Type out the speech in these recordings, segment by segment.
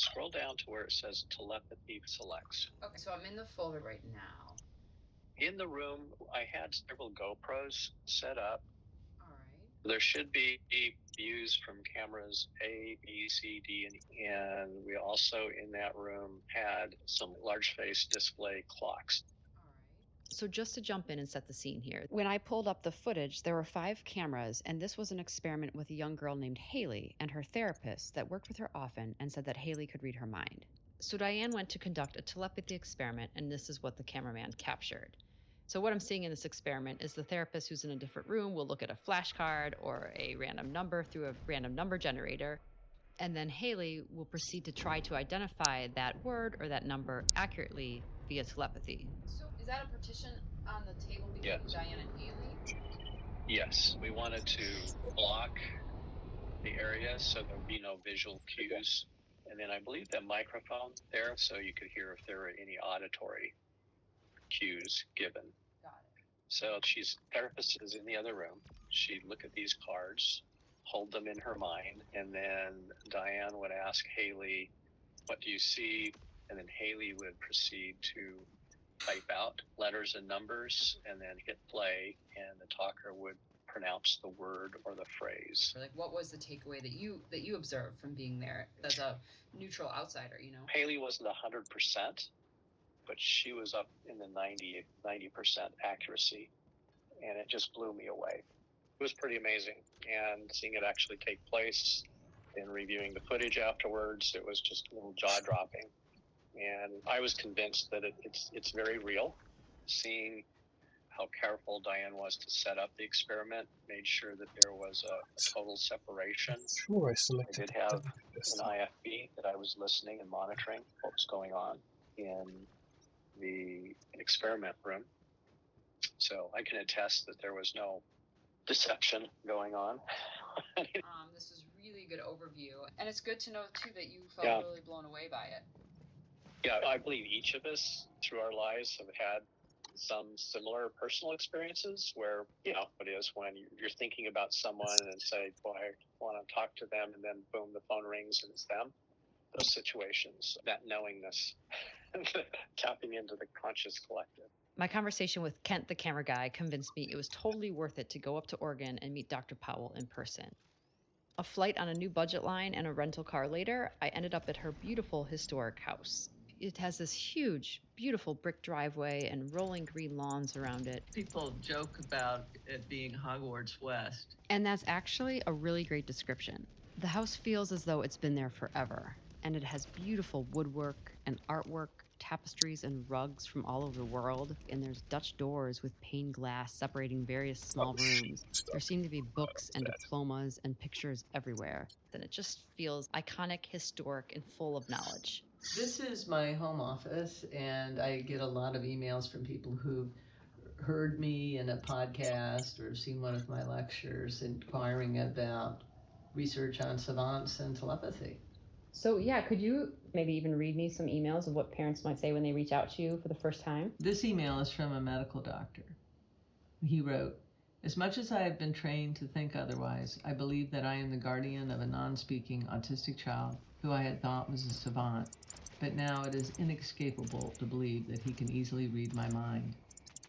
scroll down to where it says Telepathy Selects. Okay, so I'm in the folder right now. In the room, I had several GoPros set up. All right. There should be views from cameras A, B, C, D, and E. And we also in that room had some large face display clocks. So just to jump in and set the scene here, when I pulled up the footage, there were 5 cameras, and this was an experiment with a young girl named Haley and her therapist that worked with her often and said that Haley could read her mind. So Diane went to conduct a telepathy experiment, and this is what the cameraman captured. So what I'm seeing in this experiment is the therapist who's in a different room will look at a flashcard or a random number through a random number generator, and then Haley will proceed to try to identify that word or that number accurately via telepathy. So is that a partition on the table between Diane and Haley? Yes, we wanted to block the area so there would be no visual cues. And then I believe the microphone there so you could hear if there were any auditory cues given. Got it. So therapist is in the other room. She'd look at these cards, hold them in her mind, and then Diane would ask Haley, what do you see? And then Haley would proceed to type out letters and numbers and then hit play, and the talker would pronounce the word or the phrase. Like, what was the takeaway that you observed from being there as a neutral outsider, you know? Haley wasn't 100%, but she was up in the 90% accuracy, and it just blew me away. It was pretty amazing, and seeing it actually take place and reviewing the footage afterwards, it was just a little jaw-dropping. And I was convinced that it's very real. Seeing how careful Diane was to set up the experiment, made sure that there was a total separation. Sure, I did have an IFB that I was listening and monitoring what was going on in the experiment room. So I can attest that there was no deception going on. This is really good overview. And it's good to know, too, that you felt really blown away by it. Yeah, I believe each of us through our lives have had some similar personal experiences where, you know, it is when you're thinking about someone and say, boy, I want to talk to them, and then boom, the phone rings and it's them. Those situations, that knowingness, tapping into the conscious collective. My conversation with Kent, the camera guy, convinced me it was totally worth it to go up to Oregon and meet Dr. Powell in person. A flight on a new budget line and a rental car later, I ended up at her beautiful historic house. It has this huge, beautiful brick driveway and rolling green lawns around it. People joke about it being Hogwarts West. And that's actually a really great description. The house feels as though it's been there forever, and it has beautiful woodwork and artwork, tapestries and rugs from all over the world, and there's Dutch doors with pane glass separating various small rooms. There seem to be books and diplomas and pictures everywhere, and it just feels iconic, historic, and full of knowledge. This is my home office, and I get a lot of emails from people who've heard me in a podcast or seen one of my lectures inquiring about research on savants and telepathy. So yeah, could you maybe even read me some emails of what parents might say when they reach out to you for the first time? This email is from a medical doctor. He wrote, "As much as I have been trained to think otherwise, I believe that I am the guardian of a non-speaking autistic child who I had thought was a savant, but now it is inescapable to believe that he can easily read my mind.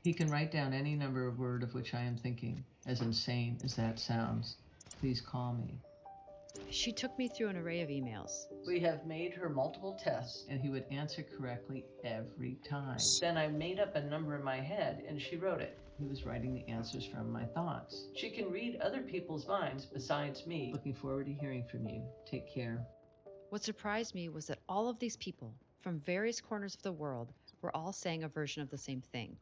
He can write down any number of words of which I am thinking, as insane as that sounds. Please call me." She took me through an array of emails. We have made her multiple tests, and he would answer correctly every time. Then I made up a number in my head, and she wrote it. He was writing the answers from my thoughts. She can read other people's minds besides me. Looking forward to hearing from you. Take care. What surprised me was that all of these people, from various corners of the world, were all saying a version of the same thing.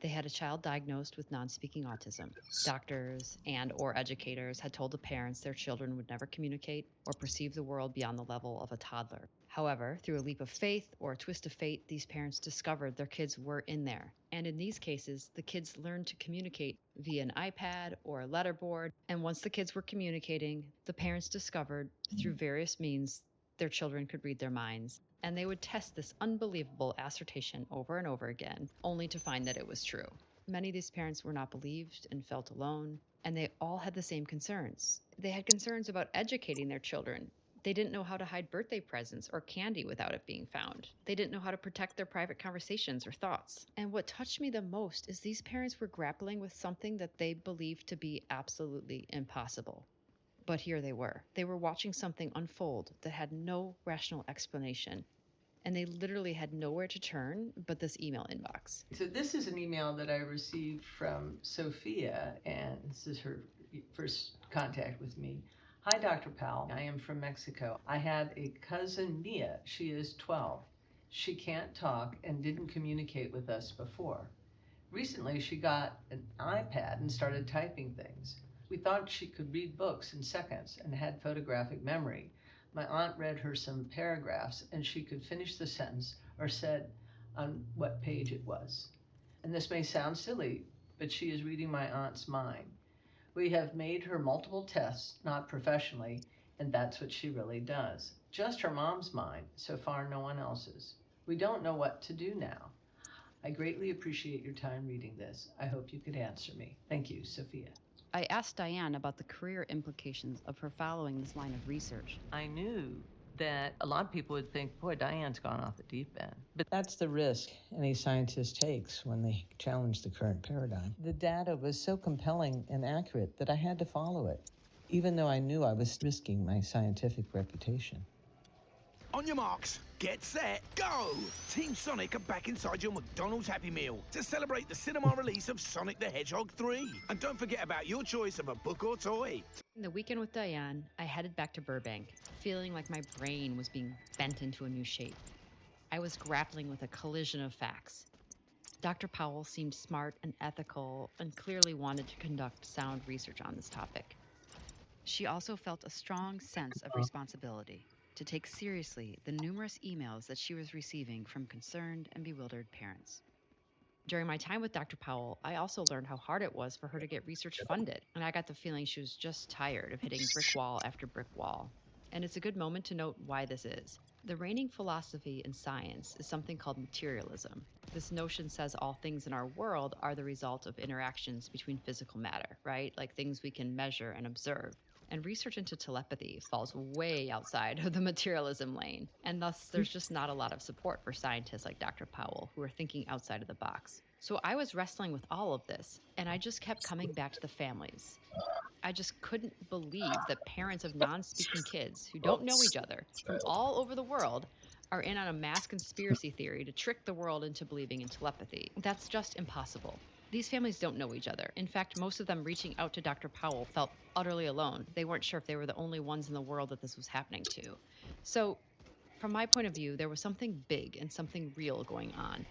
They had a child diagnosed with non-speaking autism. Doctors and/or educators had told the parents their children would never communicate or perceive the world beyond the level of a toddler. However, through a leap of faith or a twist of fate, these parents discovered their kids were in there. And in these cases, the kids learned to communicate via an iPad or a letterboard. And once the kids were communicating, the parents discovered through various means their children could read their minds. And they would test this unbelievable assertion over and over again, only to find that it was true. Many of these parents were not believed and felt alone, and they all had the same concerns. They had concerns about educating their children, They didn't know how to hide birthday presents or candy without it being found. They didn't know how to protect their private conversations or thoughts. And what touched me the most is these parents were grappling with something that they believed to be absolutely impossible. But here they were. They were watching something unfold that had no rational explanation. And they literally had nowhere to turn but this email inbox. So this is an email that I received from Sophia, and this is her first contact with me. Hi, Dr. Powell. I am from Mexico. I had a cousin, Mia. She is 12. She can't talk and didn't communicate with us before. Recently, she got an iPad and started typing things. We thought she could read books in seconds and had photographic memory. My aunt read her some paragraphs and she could finish the sentence or said on what page it was. And this may sound silly, but she is reading my aunt's mind. We have made her multiple tests, not professionally, and that's what she really does. Just her mom's mind, so far no one else's. We don't know what to do now. I greatly appreciate your time reading this. I hope you could answer me. Thank you, Sophia. I asked Diane about the career implications of her following this line of research. I knew that a lot of people would think, boy, Diane's gone off the deep end. But that's the risk any scientist takes when they challenge the current paradigm. The data was so compelling and accurate that I had to follow it, even though I knew I was risking my scientific reputation. On your marks, get set, go! Team Sonic are back inside your McDonald's Happy Meal to celebrate the cinema release of Sonic the Hedgehog 3. And don't forget about your choice of a book or toy. In the weekend with Diane, I headed back to Burbank, feeling like my brain was being bent into a new shape. I was grappling with a collision of facts. Dr. Powell seemed smart and ethical and clearly wanted to conduct sound research on this topic. She also felt a strong sense of responsibility to take seriously the numerous emails that she was receiving from concerned and bewildered parents. During my time with Dr. Powell, I also learned how hard it was for her to get research funded, and I got the feeling she was just tired of hitting brick wall after brick wall. And it's a good moment to note why this is. The reigning philosophy in science is something called materialism. This notion says all things in our world are the result of interactions between physical matter, right? Like things we can measure and observe. And research into telepathy falls way outside of the materialism lane. And thus, there's just not a lot of support for scientists like Dr. Powell who are thinking outside of the box. So I was wrestling with all of this, and I just kept coming back to the families. I just couldn't believe that parents of non-speaking kids who don't know each other from all over the world are in on a mass conspiracy theory to trick the world into believing in telepathy. That's just impossible. These families don't know each other. In fact, most of them reaching out to Dr. Powell felt utterly alone. They weren't sure if they were the only ones in the world that this was happening to. So, from my point of view, there was something big and something real going on.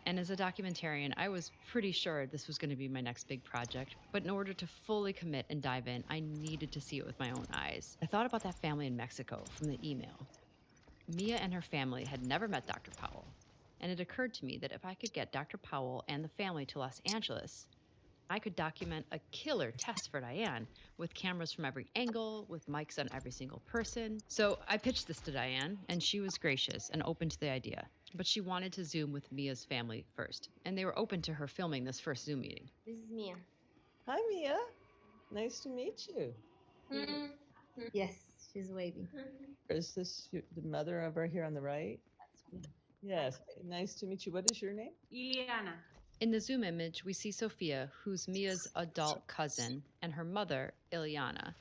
And as a documentarian, I was pretty sure this was going to be my next big project. But in order to fully commit and dive in, I needed to see it with my own eyes. I thought about that family in Mexico from the email. Mia and her family had never met Dr. Powell. And it occurred to me that if I could get Dr. Powell and the family to Los Angeles, I could document a killer test for Diane with cameras from every angle, with mics on every single person. So I pitched this to Diane, and she was gracious and open to the idea. But she wanted to Zoom with Mia's family first, and they were open to her filming this first Zoom meeting. This is Mia. Hi, Mia. Nice to meet you. Yes, she's waving. Is this the mother over here on the right? Yes. Nice to meet you. What is your name? Iliana. In the Zoom image, we see Sophia, who's Mia's adult cousin, and her mother, Ileana.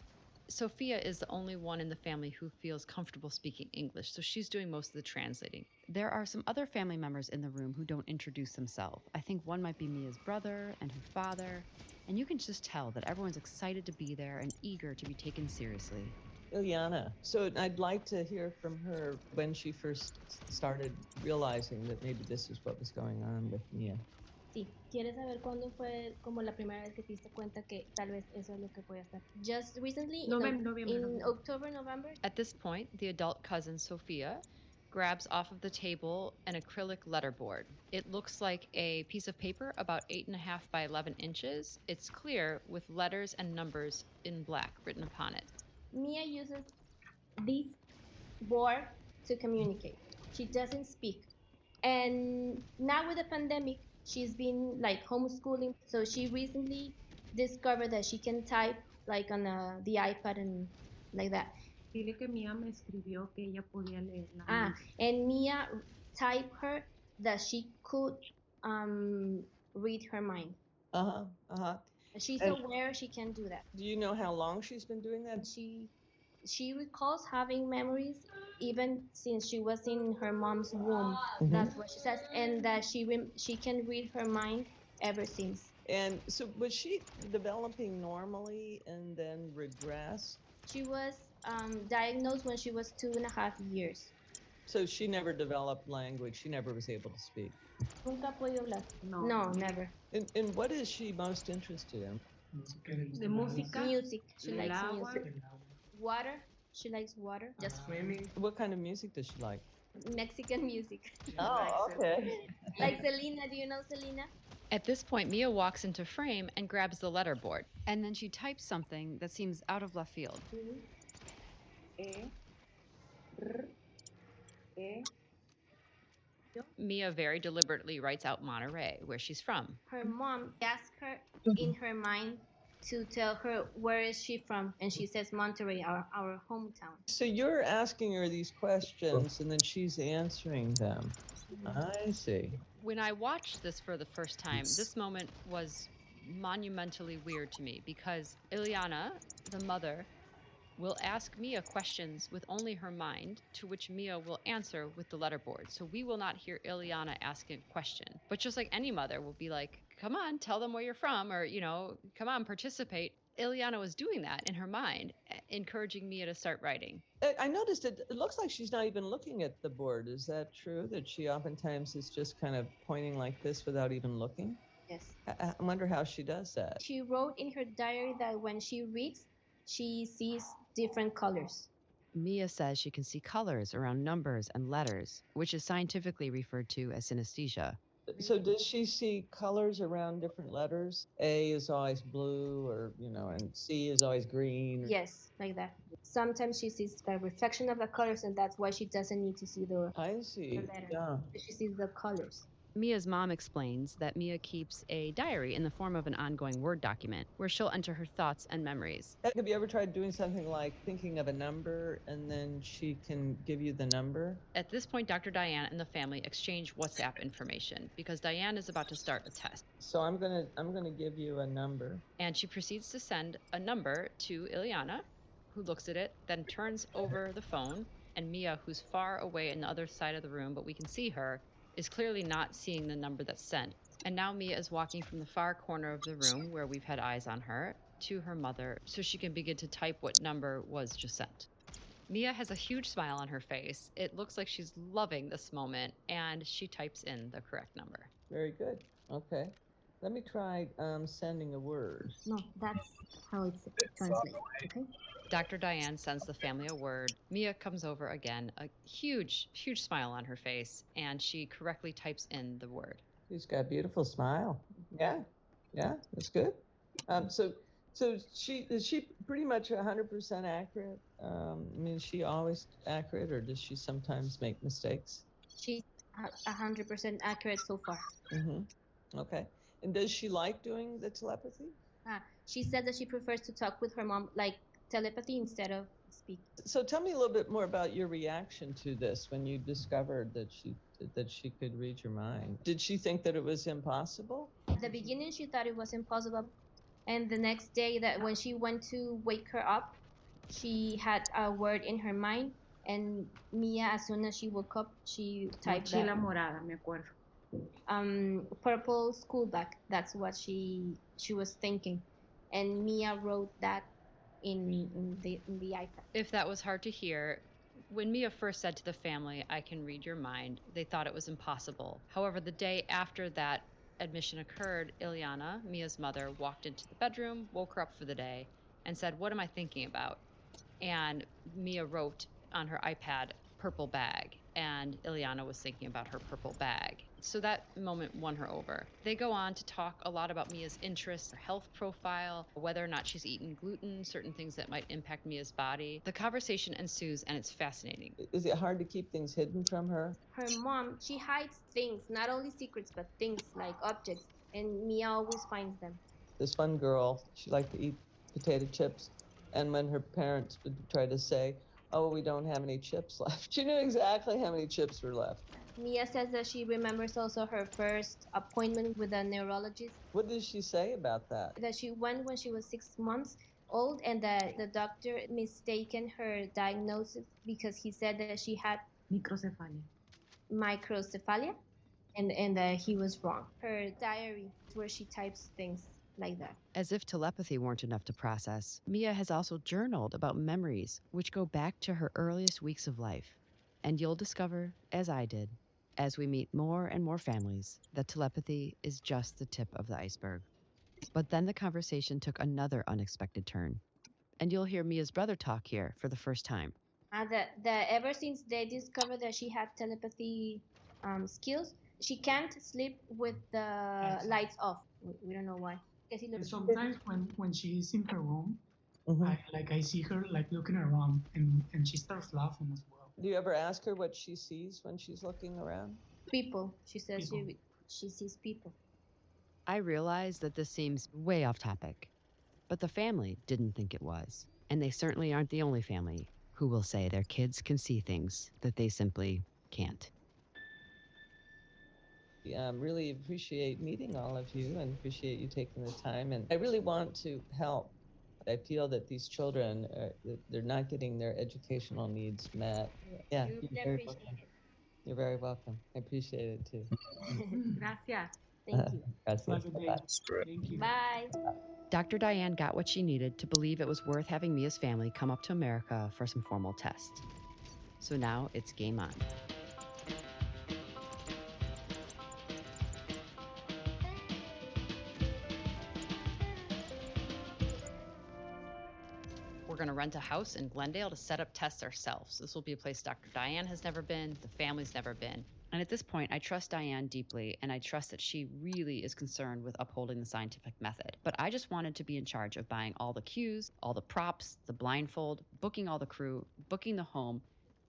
Sophia is the only one in the family who feels comfortable speaking English, so she's doing most of the translating. There are some other family members in the room who don't introduce themselves. I think one might be Mia's brother and her father, and you can just tell that everyone's excited to be there and eager to be taken seriously. Ileana. So I'd like to hear from her when she first started realizing that maybe this is what was going on with Mia. Sí, ¿quieres saber cuándo fue como la primera vez que te diste cuenta que tal vez eso es lo que puede hacer? Just recently, in October, November. At this point, the adult cousin, Sophia, grabs off of the table an acrylic letterboard. It looks like a piece of paper about 8.5 by 11 inches. It's clear with letters and numbers in black written upon it. Mia uses this board to communicate. She doesn't speak. And now with the pandemic, she's been like homeschooling. So she recently discovered that she can type like on the iPad and like that. Dile que Mia me escribió que ella podía leer la Ah, mente. and Mia typed her that she could read her mind. Uh-huh. Uh-huh. She's And- aware she can do that. Do you know how long she's been doing that? She recalls having memories even since she was in her mom's womb. Mhm. That's what she says, and that she can read her mind ever since. And so was she developing normally and then regress? She was diagnosed when she was 2.5 years. So she never developed language. She never was able to speak. Nunca podía hablar. No. No, never. And what is she most interested in? De música. Music. She Del likes agua. music. Water. She likes water. Just What kind of music does she like? Mexican music. Oh, okay. Like Selena. Do you know Selena? At this point, Mia walks into frame and grabs the letterboard, and then she types something that seems out of left field. Mia very deliberately writes out Monterey, where she's from. Her mom asked her in her mind to tell her where is she from, and she says Monterey, our hometown. So you're asking her these questions and then she's answering them. I see. When I watched this for the first time, this moment was monumentally weird to me because Ileana, the mother, will ask Mia questions with only her mind, to which Mia will answer with the letterboard. So we will not hear Ileana asking a question. But just like any mother will be like, come on, tell them where you're from, or, come on, participate. Ileana was doing that in her mind, encouraging Mia to start writing. I noticed it looks like she's not even looking at the board. Is that true? That she oftentimes is just kind of pointing like this without even looking? Yes. I wonder how she does that. She wrote in her diary that when she reads, she sees different colors. Mia says she can see colors around numbers and letters, which is scientifically referred to as synesthesia. So does she see colors around different letters? A is always blue, or and C is always green. Yes, like that. Sometimes she sees the reflection of the colors, and that's why she doesn't need to see the I see. letter. Yeah. She sees the colors. Mia's mom explains that Mia keeps a diary in the form of an ongoing Word document where she'll enter her thoughts and memories. Have you ever tried doing something like thinking of a number and then she can give you the number? At this point, Dr. Diane and the family exchange WhatsApp information because Diane is about to start a test. So I'm gonna give you a number. And she proceeds to send a number to Ileana, who looks at it, then turns over the phone, and Mia, who's far away in the other side of the room, but we can see her, is clearly not seeing the number that's sent. And now Mia is walking from the far corner of the room where we've had eyes on her to her mother so she can begin to type what number was just sent. Mia has a huge smile on her face. It looks like she's loving this moment, and she types in the correct number. Very good. Okay. Let me try sending a word. No, that's how it's translated. Okay. Dr. Diane sends the family a word. Mia comes over again, a huge, huge smile on her face, and she correctly types in the word. She's got a beautiful smile. Yeah, that's good. So is she pretty much 100% accurate? I mean, is she always accurate, or does she sometimes make mistakes? She's 100% accurate so far. Mm-hmm. Okay. And does she like doing the telepathy? She said that she prefers to talk with her mom, like telepathy instead of speak. So tell me a little bit more about your reaction to this when you discovered that she could read your mind. Did she think that it was impossible? At the beginning, she thought it was impossible. And the next day, that when she went to wake her up, she had a word in her mind. And Mia, as soon as she woke up, she typed Mochila morada, me acuerdo. Purple school bag. That's what she was thinking. And Mia wrote that in the iPad. If that was hard to hear, when Mia first said to the family, "I can read your mind," they thought it was impossible. However, the day after that admission occurred, Ileana, Mia's mother, walked into the bedroom, woke her up for the day, and said, "What am I thinking about?" And Mia wrote on her iPad, "purple bag," and Ileana was thinking about her purple bag. So that moment won her over. They go on to talk a lot about Mia's interests, her health profile, whether or not she's eaten gluten, certain things that might impact Mia's body. The conversation ensues, and it's fascinating. Is it hard to keep things hidden from her? Her mom, she hides things, not only secrets, but things like objects, and Mia always finds them. This one girl, she liked to eat potato chips, and when her parents would try to say, Oh, we don't have any chips left. She knew exactly how many chips were left. Mia says that she remembers also her first appointment with a neurologist. What did she say about that? That she went when she was 6 months old, and that the doctor mistaken her diagnosis because he said that she had Microcefalia. microcephalia, and that he was wrong. Her diary, where she types things like that. As if telepathy weren't enough to process, Mia has also journaled about memories which go back to her earliest weeks of life. And you'll discover, as I did, as we meet more and more families, that telepathy is just the tip of the iceberg. But then the conversation took another unexpected turn. And you'll hear Mia's brother talk here for the first time. That ever since they discovered that she had telepathy skills, she can't sleep with the lights off. We don't know why. And sometimes when she's in her room, Mm-hmm. I see her like looking around and she starts laughing as well. Do you ever ask her what she sees when she's looking around? People. She says People. she sees people. I realize that this seems way off topic, but the family didn't think it was. And they certainly aren't the only family who will say their kids can see things that they simply can't. Really appreciate meeting all of you and appreciate you taking the time. And I really want to help. I feel that these children, they're not getting their educational needs met. Yeah, you're very welcome. You're very welcome. I appreciate it too. Gracias. Thank you. Gracias. Have a good day. Bye-bye. Thank you. Bye. Dr. Diane got what she needed to believe it was worth having Mia's family come up to America for some formal tests. So now it's game on. We're going to rent a house in Glendale to set up tests ourselves. This will be a place Dr. Diane has never been, the family's never been. And at this point, I trust Diane deeply, and I trust that she really is concerned with upholding the scientific method. But I just wanted to be in charge of buying all the cues, all the props, the blindfold, booking all the crew, booking the home,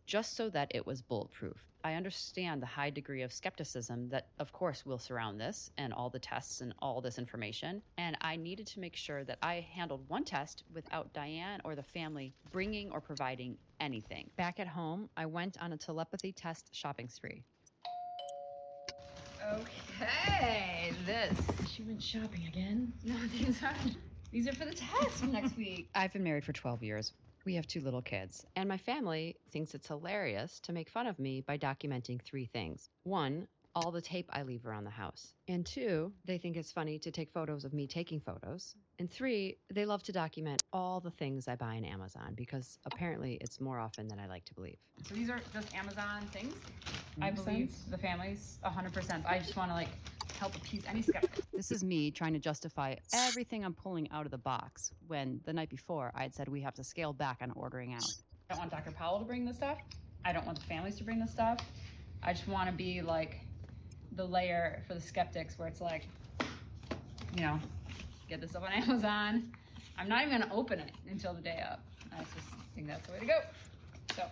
just so that it was bulletproof. I understand the high degree of skepticism that, of course, will surround this and all the tests and all this information. And I needed to make sure that I handled one test without Diane or the family bringing or providing anything. Back at home, I went on a telepathy test shopping spree. Okay, she went shopping again. No, these are for the test next week. I've been married for 12 years. We have 2 little kids, and my family thinks it's hilarious to make fun of me by documenting 3 things. 1, all the tape I leave around the house. And 2, they think it's funny to take photos of me taking photos. And 3, they love to document all the things I buy on Amazon because apparently it's more often than I like to believe. So these are just Amazon things. I believe the families 100%. I just want to help appease any skeptic. This is me trying to justify everything I'm pulling out of the box when the night before I'd said we have to scale back on ordering out. I don't want Dr. Powell to bring this stuff. I don't want the families to bring this stuff. I just want to be the layer for the skeptics where it's get this up on Amazon. I'm not even going to open it until the day up. I just think that's the way to go. So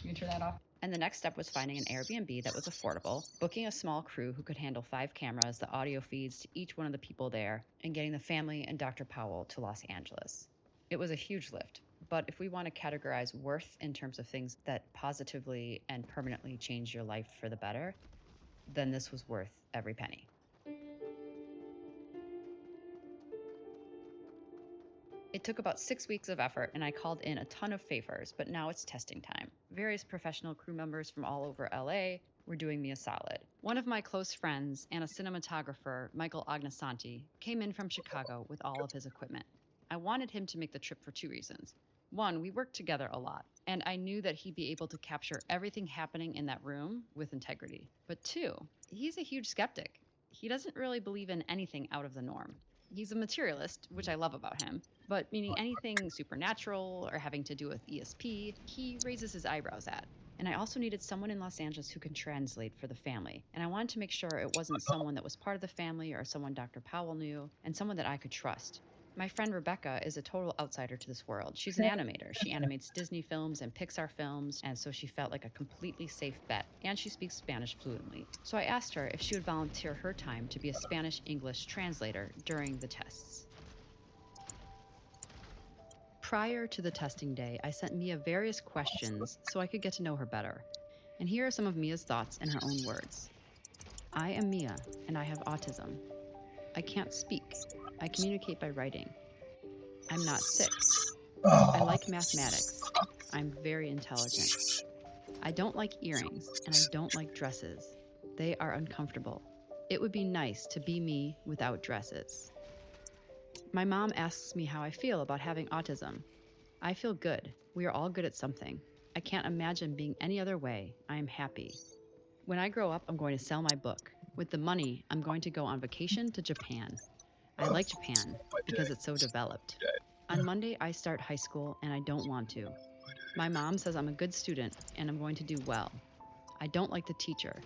you can turn that off. And the next step was finding an Airbnb that was affordable, booking a small crew who could handle 5 cameras, the audio feeds to each one of the people there, and getting the family and Dr. Powell to Los Angeles. It was a huge lift, but if we want to categorize worth in terms of things that positively and permanently change your life for the better, then this was worth every penny. It took about 6 weeks of effort, and I called in a ton of favors, but now it's testing time. Various professional crew members from all over LA were doing me a solid. One of my close friends and a cinematographer, Michael Agnesanti, came in from Chicago with all of his equipment. I wanted him to make the trip for 2 reasons. 1, we worked together a lot, and I knew that he'd be able to capture everything happening in that room with integrity. But 2, he's a huge skeptic. He doesn't really believe in anything out of the norm. He's a materialist, which I love about him, but meaning anything supernatural or having to do with ESP, he raises his eyebrows at. And I also needed someone in Los Angeles who can translate for the family. And I wanted to make sure it wasn't someone that was part of the family or someone Dr. Powell knew, and someone that I could trust. My friend Rebecca is a total outsider to this world. She's an animator. She animates Disney films and Pixar films, and so she felt like a completely safe bet, and she speaks Spanish fluently. So I asked her if she would volunteer her time to be a Spanish-English translator during the tests. Prior to the testing day, I sent Mia various questions so I could get to know her better. And here are some of Mia's thoughts in her own words. I am Mia, and I have autism. I can't speak. I communicate by writing. I'm not sick. I like mathematics. I'm very intelligent. I don't like earrings, and I don't like dresses. They are uncomfortable. It would be nice to be me without dresses. My mom asks me how I feel about having autism. I feel good. We are all good at something. I can't imagine being any other way. I am happy. When I grow up, I'm going to sell my book. With the money, I'm going to go on vacation to Japan. I like Japan because it's so developed. On Monday, I start high school, and I don't want to. My mom says I'm a good student, and I'm going to do well. I don't like the teacher.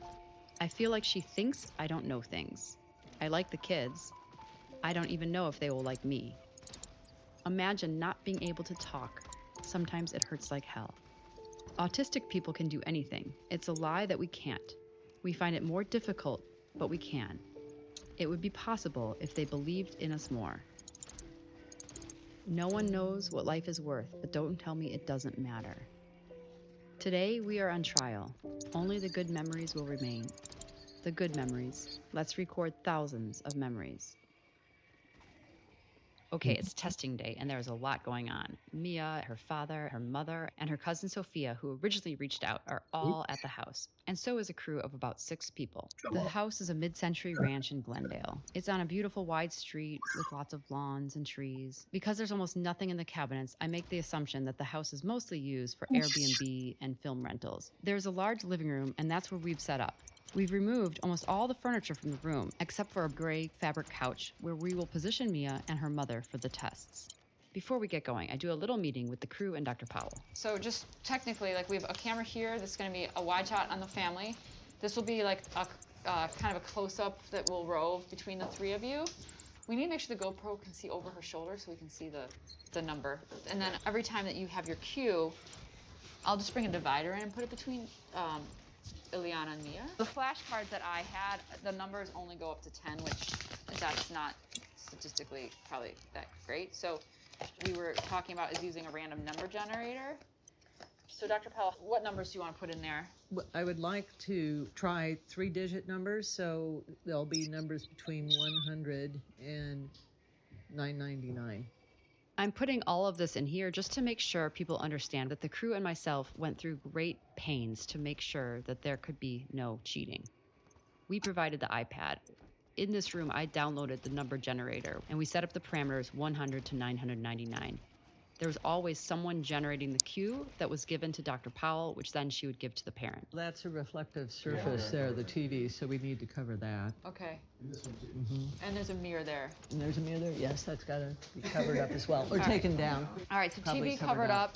I feel like she thinks I don't know things. I like the kids. I don't even know if they will like me. Imagine not being able to talk. Sometimes it hurts like hell. Autistic people can do anything. It's a lie that we can't. We find it more difficult, but we can. It would be possible if they believed in us more. No one knows what life is worth, but don't tell me it doesn't matter. Today we are on trial. Only the good memories will remain. The good memories. Let's record thousands of memories. Okay, it's testing day, and there's a lot going on. Mia, her father, her mother, and her cousin Sophia, who originally reached out, are all at the house, and so is a crew of about 6 people. The house is a mid-century ranch in Glendale. It's on a beautiful wide street with lots of lawns and trees. Because there's almost nothing in the cabinets, I make the assumption that the house is mostly used for Airbnb and film rentals. There's a large living room, and that's where we've set up. We've removed almost all the furniture from the room, except for a gray fabric couch where we will position Mia and her mother for the tests. Before we get going, I do a little meeting with the crew and Dr. Powell. So just technically, like we have a camera here that's going to be a wide shot on the family. This will be like a kind of a close-up that will rove between the 3 of you. We need to make sure the GoPro can see over her shoulder so we can see the number. And then every time that you have your cue, I'll just bring a divider in and put it between Ileana and Mia. The flashcards that I had, the numbers only go up to 10, which that's not statistically probably that great. So we were talking about is using a random number generator. So Dr. Powell, what numbers do you want to put in there? I would like to try 3-digit numbers, so there'll be numbers between 100 and 999. I'm putting all of this in here just to make sure people understand that the crew and myself went through great pains to make sure that there could be no cheating. We provided the iPad. In this room, I downloaded the number generator, and we set up the parameters 100 to 999. There was always someone generating the cue that was given to Dr. Powell, which then she would give to the parent. That's a reflective surface there, the TV, so we need to cover that. Okay. Mm-hmm. And there's a mirror there. And there's a mirror there? Yes, that's got to be covered up as well, or All taken down. All right, so Probably TV covered up,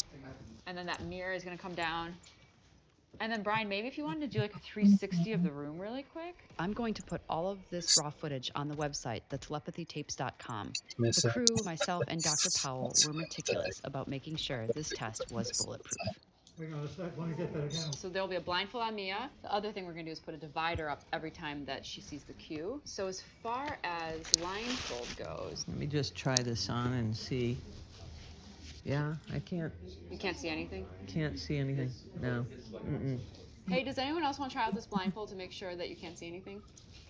and then that mirror is going to come down. And then, Brian, maybe if you wanted to do like a 360 of the room really quick. I'm going to put all of this raw footage on the website, thetelepathytapes.com. The crew, myself, and Dr. Powell were meticulous about making sure this test was bulletproof. So there'll be a blindfold on Mia. The other thing we're going to do is put a divider up every time that she sees the cue. So as far as blindfold goes... Let me just try this on and see. Yeah, I can't. You can't see anything? Can't see anything, no. Mm-mm. Hey, does anyone else want to try out this blindfold to make sure that you can't see anything?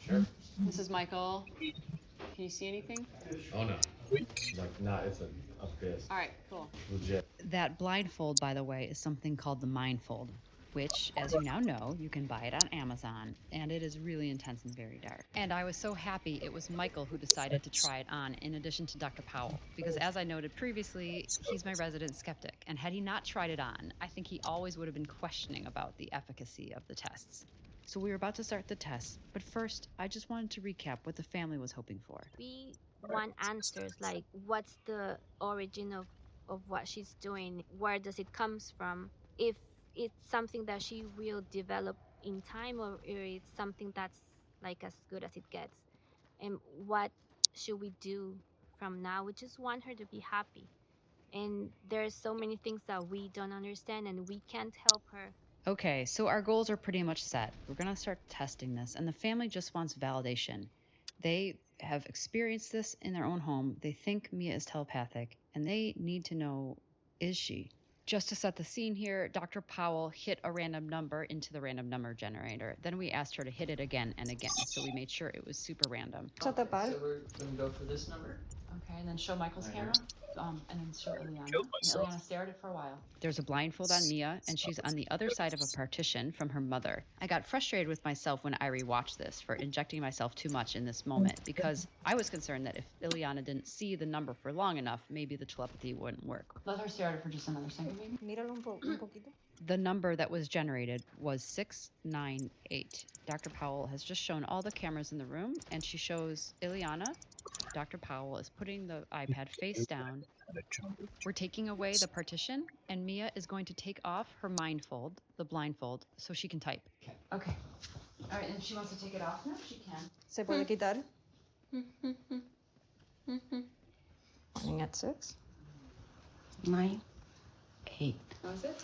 Sure. This is Michael. Can you see anything? Oh no. Like, nah, it's an abyss. All right, cool. Legit. That blindfold, by the way, is something called the Mindfold, which, as you now know, you can buy it on Amazon, and it is really intense and very dark. And I was so happy it was Michael who decided to try it on in addition to Dr. Powell, because as I noted previously, he's my resident skeptic, and had he not tried it on, I think he always would have been questioning about the efficacy of the tests. So we were about to start the tests, but first, I just wanted to recap what the family was hoping for. We want answers, like what's the origin of what she's doing, where does it comes from, if it's something that she will develop in time, or it's something that's like as good as it gets, and what should we do from now. We just want her to be happy, and there's so many things that we don't understand and we can't help her. Okay, so our goals are pretty much set. We're gonna start testing this, and the family just wants validation. They have experienced this in their own home. They think Mia is telepathic, and they need to know is she? Just to set the scene here, Dr. Powell hit a random number into the random number generator. Then we asked her to hit it again and again, so we made sure it was super random. So we're going to go for this number. Okay, and then show Michael's camera. And then show Ileana. Killed And myself. Ileana, stare at it for a while. There's a blindfold on Mia, and she's on the other side of a partition from her mother. I got frustrated with myself when I rewatched this for injecting myself too much in this moment, because I was concerned that if Ileana didn't see the number for long enough, maybe the telepathy wouldn't work. Let her stare at it for just another second, maybe. Míralo un poquito. The number that was generated was 698. Dr. Powell has just shown all the cameras in the room, and she shows Ileana. Dr. Powell is putting the iPad face down. We're taking away the partition, and Mia is going to take off her blindfold, so she can type. Okay. All right, and if she wants to take it off now, she can. ¿Se puede quitar? Running at 6. 9, 8. That was it?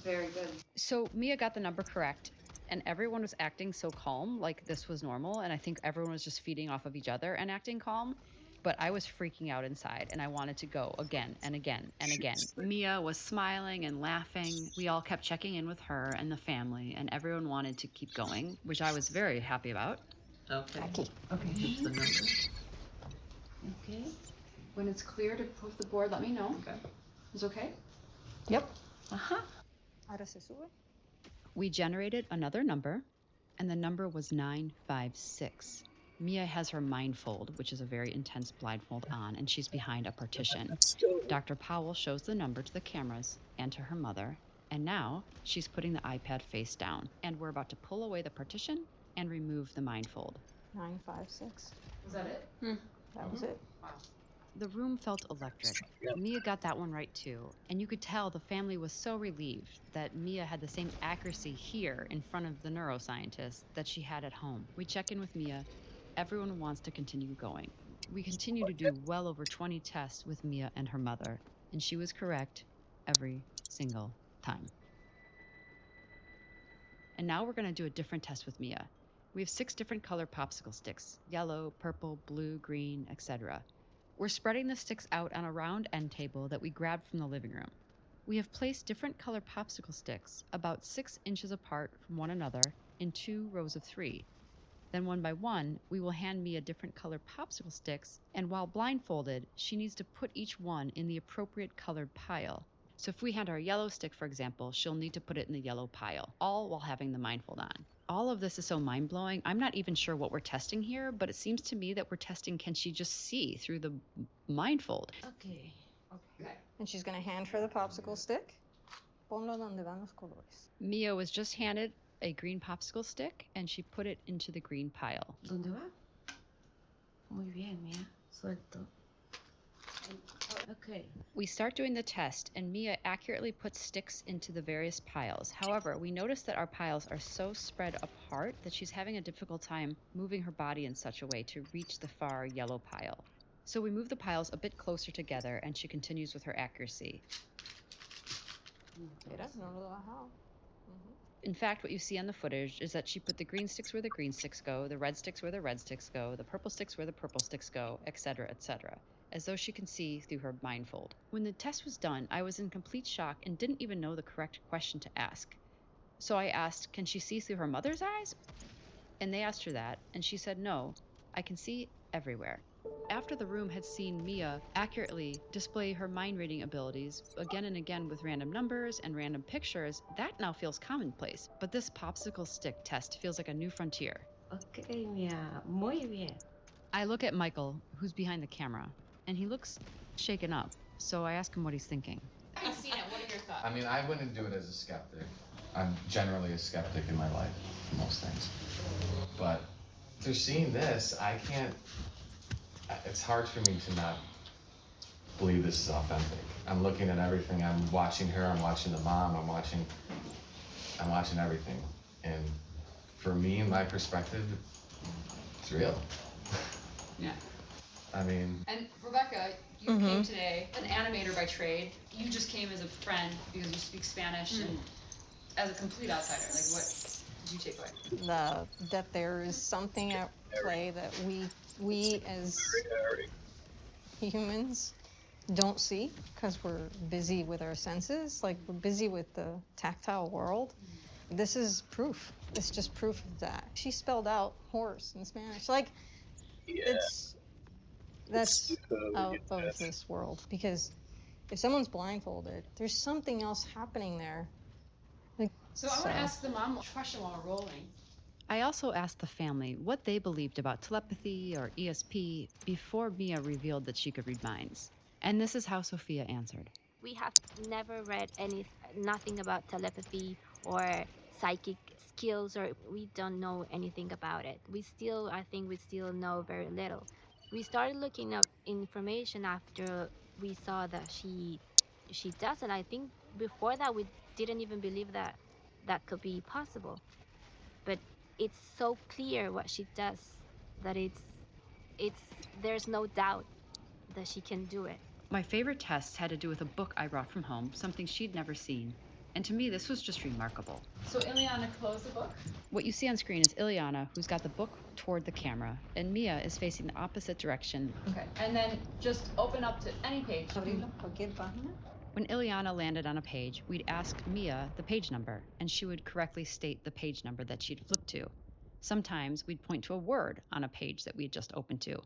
Very good. So Mia got the number correct, and everyone was acting so calm, like this was normal, and I think everyone was just feeding off of each other and acting calm. But I was freaking out inside, and I wanted to go again and again and again. Mia was smiling and laughing. We all kept checking in with her and the family, and everyone wanted to keep going, which I was very happy about. Okay. Aquí. Okay, here's the number. Okay. When it's clear to post the board, let me know. Okay. Is it okay? Yep. Uh-huh. Ahora se sube. We generated another number, and the number was 956. Mia has her mindfold, which is a very intense blindfold on, and she's behind a partition. Dr. Powell shows the number to the cameras and to her mother, and now she's putting the iPad face down, and we're about to pull away the partition and remove the mindfold. 956. Was that it? That was it. Wow. The room felt electric. Mia got that one right too, and you could tell the family was so relieved that Mia had the same accuracy here in front of the neuroscientist that she had at home. We check in with Mia. Everyone wants to continue going. We continue to do well over 20 tests with Mia and her mother, and she was correct every single time. And now we're going to do a different test with Mia. We have 6 different color popsicle sticks: yellow, purple, blue, green, etc. We're spreading the sticks out on a round end table that we grabbed from the living room. We have placed different color popsicle sticks about 6 inches apart from one another in 2 rows of 3. Then one by one, we will hand Mia different color popsicle sticks, and while blindfolded, she needs to put each one in the appropriate colored pile. So if we hand her a yellow stick, for example, she'll need to put it in the yellow pile, all while having the mindfold on. All of this is so mind-blowing. I'm not even sure what we're testing here, but it seems to me that we're testing, can she just see through the mindfold? Okay. Okay. And she's going to hand her the popsicle stick. Ponlo donde van los colores. Mia was just handed a green popsicle stick, and she put it into the green pile. ¿Dónde va? Muy bien, Mia. Suelto. Okay. We start doing the test, and Mia accurately puts sticks into the various piles. However, we notice that our piles are so spread apart that she's having a difficult time moving her body in such a way to reach the far yellow pile. So we move the piles a bit closer together, and she continues with her accuracy. Mira, no lo ha bajado. In fact, what you see on the footage is that she put the green sticks where the green sticks go, the red sticks where the red sticks go, the purple sticks where the purple sticks go, etc., as though she can see through her mindfold. When the test was done, I was in complete shock and didn't even know the correct question to ask. So I asked, can she see through her mother's eyes? And they asked her that, and she said, no, I can see everywhere. After the room had seen Mia accurately display her mind-reading abilities again and again with random numbers and random pictures, that now feels commonplace. But this popsicle stick test feels like a new frontier. Okay, Mia. Muy bien. I look at Michael, who's behind the camera, and he looks shaken up. So I ask him what he's thinking. I've seen it. What are your thoughts? I mean, I wouldn't do it as a skeptic. I'm generally a skeptic in my life for most things. But through seeing this, I can't. It's hard for me to not believe this is authentic. I'm looking at everything. I'm watching her. I'm watching the mom. I'm watching everything. And for me, in my perspective, it's real. Yeah. I mean. And Rebecca, you came today, an animator by trade. You just came as a friend because you speak Spanish and as a complete outsider. Like, what did you take away? That there is something at play that we as humans don't see because we're busy with our senses, like we're busy with the tactile world. This is proof. It's just proof of that. She spelled out horse in Spanish. Like, that's out of this world. Because if someone's blindfolded, there's something else happening there. Like, So I want to ask the mom a question while we're rolling. I also asked the family what they believed about telepathy or ESP before Mia revealed that she could read minds. And this is how Sophia answered. We have never read nothing about telepathy or psychic skills, or we don't know anything about it. I think we still know very little. We started looking up information after we saw that she does it. I think before that we didn't even believe that could be possible. But it's so clear what she does that there's no doubt that she can do it. My favorite tests had to do with a book I brought from home, something she'd never seen. And to me, this was just remarkable. So Ileana, close the book. What you see on screen is Ileana, who's got the book toward the camera, and Mia is facing the opposite direction. Okay, and then just open up to any page. When Ileana landed on a page, we'd ask Mia the page number, and she would correctly state the page number that she'd flipped to. Sometimes we'd point to a word on a page that we'd just opened to,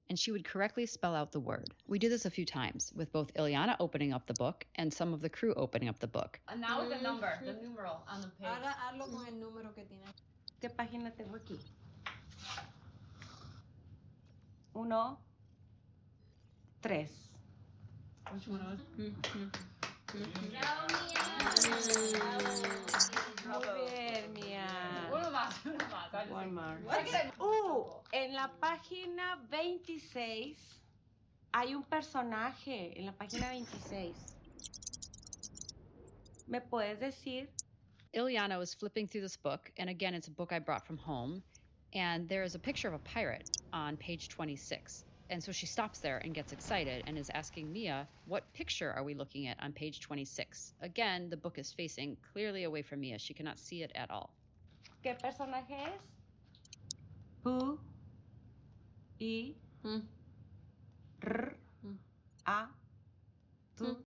and she would correctly spell out the word. We did this a few times, with both Ileana opening up the book and some of the crew opening up the book. And now with the number, the numeral on the page. Ahora hazlo con el número que tiene. ¿Qué página tengo aquí? 1, 3. Which one was? Muy bien, Mia. Uno más. One more. En la página 26 hay un personaje. En la página 26. ¿Me puedes decir? Ileana was flipping through this book, and again, it's a book I brought from home, and there is a picture of a pirate on page 26. And so she stops there and gets excited and is asking Mia, what picture are we looking at on page 26? Again, the book is facing clearly away from Mia. She cannot see it at all. ¿Qué personaje es? Who? I. R. A.